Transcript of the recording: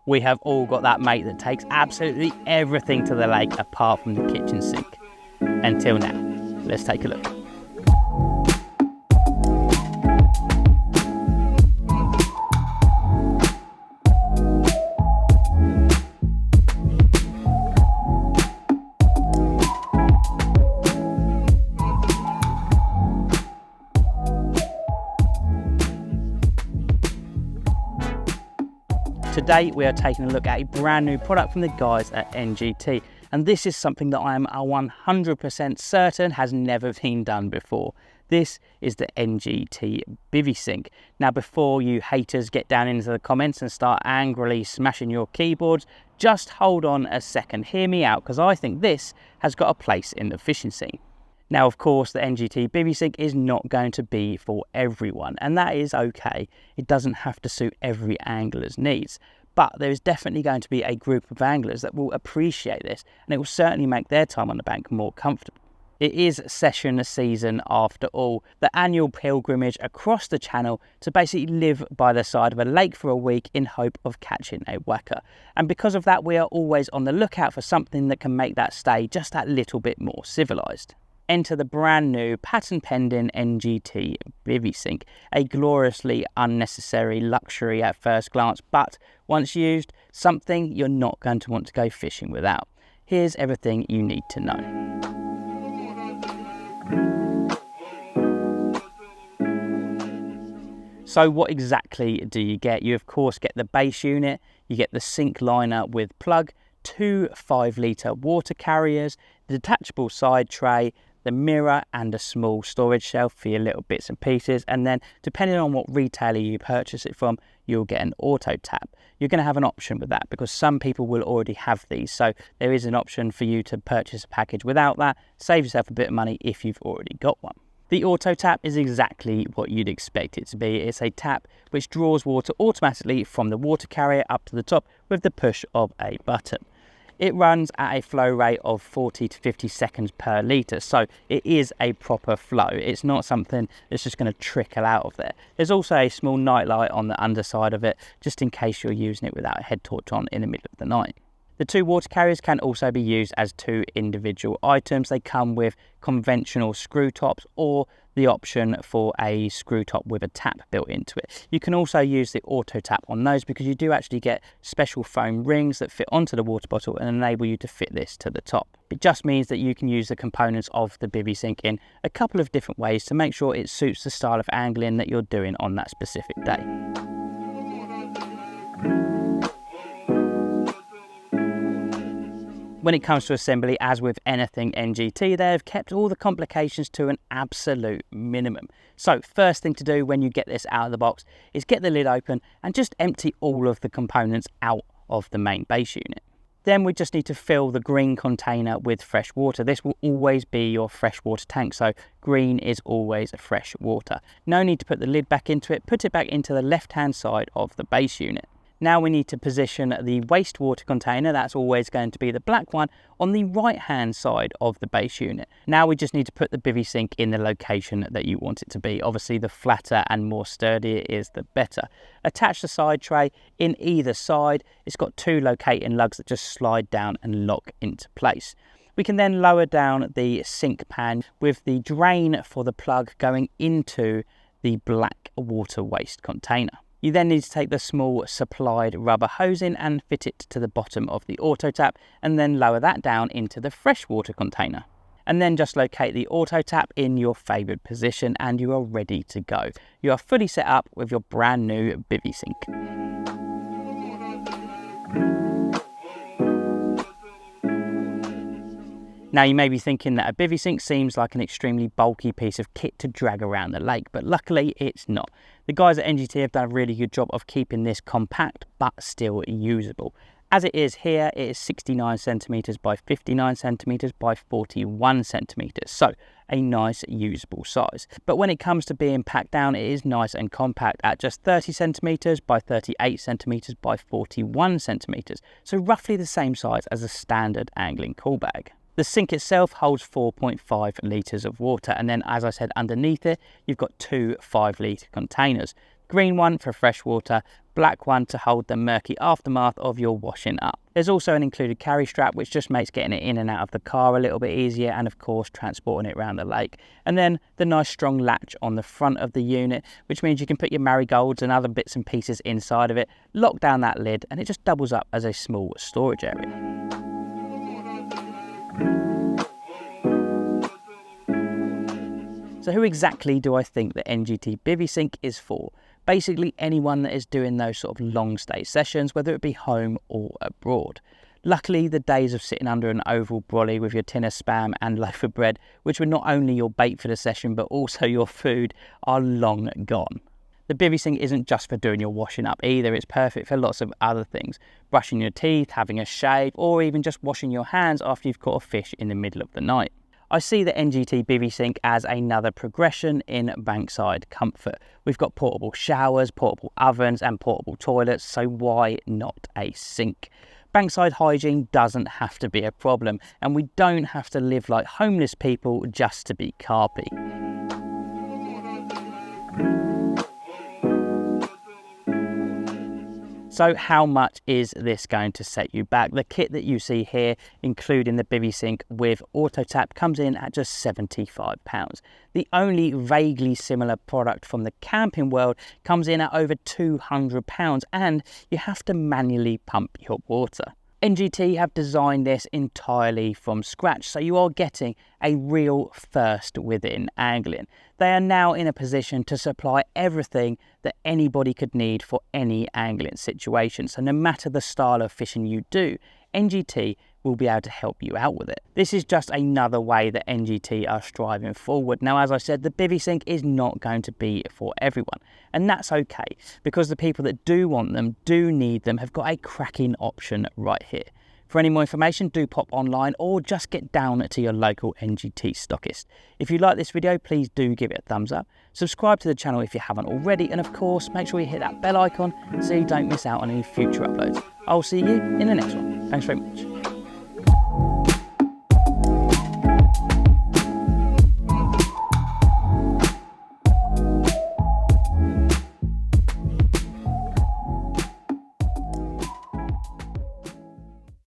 We have all got that mate that takes absolutely everything to the lake apart from the kitchen sink. Until now, let's take a look. Today we are taking a look at a brand new product from the guys at NGT, and this is something that I am 100% certain has never been done before. This is the NGT Bivvy Sink. Now, before you haters get down into the comments and start angrily smashing your keyboards, just hold on a second, hear me out, because I think this has got a place in the fishing scene. Now, of course, the NGT Bivvy Sink is not going to be for everyone, and that is okay. It doesn't have to suit every angler's needs, but there is definitely going to be a group of anglers that will appreciate this, and it will certainly make their time on the bank more comfortable. It is session season after all, the annual pilgrimage across the channel to basically live by the side of a lake for a week in hope of catching a whacker. And because of that, we are always on the lookout for something that can make that stay just that little bit more civilised. Enter the brand new patent pending NGT Bivvy Sink, a gloriously unnecessary luxury at first glance, but once used, something you're not going to want to go fishing without. Here's everything you need to know. So what exactly do you get? You of course get the base unit, you get the sink liner with plug, 2 5-litre water carriers, the detachable side tray, the mirror and a small storage shelf for your little bits and pieces, and then depending on what retailer you purchase it from, you'll get an auto tap. You're going to have an option with that because some people will already have these, so there is an option for you to purchase a package without that, save yourself a bit of money if you've already got one. The auto tap is exactly what you'd expect it to be. It's a tap which draws water automatically from the water carrier up to the top with the push of a button. It runs at a flow rate of 40 to 50 seconds per litre, so it is a proper flow. It's not something that's just going to trickle out of there. There's also a small night light on the underside of it, just in case you're using it without a head torch on in the middle of the night. The 2 water carriers can also be used as 2 individual items. They come with conventional screw tops or the option for a screw top with a tap built into it. You can also use the auto tap on those because you do actually get special foam rings that fit onto the water bottle and enable you to fit this to the top. It just means that you can use the components of the Bivvy Sink in a couple of different ways to make sure it suits the style of angling that you're doing on that specific day. When it comes to assembly, as with anything NGT, they have kept all the complications to an absolute minimum. So first thing to do when you get this out of the box is get the lid open and just empty all of the components out of the main base unit. Then we just need to fill the green container with fresh water. This will always be your freshwater tank, so green is always fresh water. No need to put the lid back into it, put it back into the left-hand side of the base unit. Now we need to position the wastewater container, that's always going to be the black one, on the right hand side of the base unit. Now we just need to put the Bivvy Sink in the location that you want it to be. Obviously the flatter and more sturdy it is, the better. Attach the side tray in either side. It's got 2 locating lugs that just slide down and lock into place. We can then lower down the sink pan with the drain for the plug going into the black water waste container. You then need to take the small supplied rubber hose in and fit it to the bottom of the auto tap and then lower that down into the freshwater container. And then just locate the auto tap in your favoured position and you are ready to go. You are fully set up with your brand new Bivvy Sink. Now you may be thinking that a Bivvy Sink seems like an extremely bulky piece of kit to drag around the lake, but luckily it's not. The guys at NGT have done a really good job of keeping this compact but still usable. As it is here, it is 69 centimetres by 59 centimetres by 41 centimetres, so a nice usable size. But when it comes to being packed down, it is nice and compact at just 30 centimetres by 38 centimetres by 41 centimetres, so roughly the same size as a standard angling cool bag. The sink itself holds 4.5 litres of water, and then as I said, underneath it you've got 2 5-litre containers. Green one for fresh water, black one to hold the murky aftermath of your washing up. There's also an included carry strap, which just makes getting it in and out of the car a little bit easier, and of course transporting it around the lake. And then the nice strong latch on the front of the unit, which means you can put your marigolds and other bits and pieces inside of it, lock down that lid, and it just doubles up as a small storage area. So who exactly do I think the NGT Bivvy Sink is for? Basically anyone that is doing those sort of long stay sessions, whether it be home or abroad. Luckily, the days of sitting under an oval brolly with your tin of spam and loaf of bread, which were not only your bait for the session, but also your food, are long gone. The Bivvy Sink isn't just for doing your washing up either, it's perfect for lots of other things. Brushing your teeth, having a shave, or even just washing your hands after you've caught a fish in the middle of the night. I see the NGT Bivvy Sink as another progression in bankside comfort. We've got portable showers, portable ovens and portable toilets, so why not a sink? Bankside hygiene doesn't have to be a problem, and we don't have to live like homeless people just to be carpy. So how much is this going to set you back? The kit that you see here, including the Bivvy Sink with auto tap, comes in at just £75. The only vaguely similar product from the camping world comes in at over £200, and you have to manually pump your water. NGT have designed this entirely from scratch, so you are getting a real first within angling. They are now in a position to supply everything that anybody could need for any angling situation. So no matter the style of fishing you do, NGT will be able to help you out with it. This is just another way that NGT are striving forward. Now, as I said, the Bivvy Sink is not going to be for everyone, and that's okay, because the people that do want them, do need them, have got a cracking option right here. For any more information, do pop online or just get down to your local NGT stockist. If you like this video, please do give it a thumbs up. Subscribe to the channel if you haven't already, and of course, make sure you hit that bell icon so you don't miss out on any future uploads. I'll see you in the next one. Thanks very much.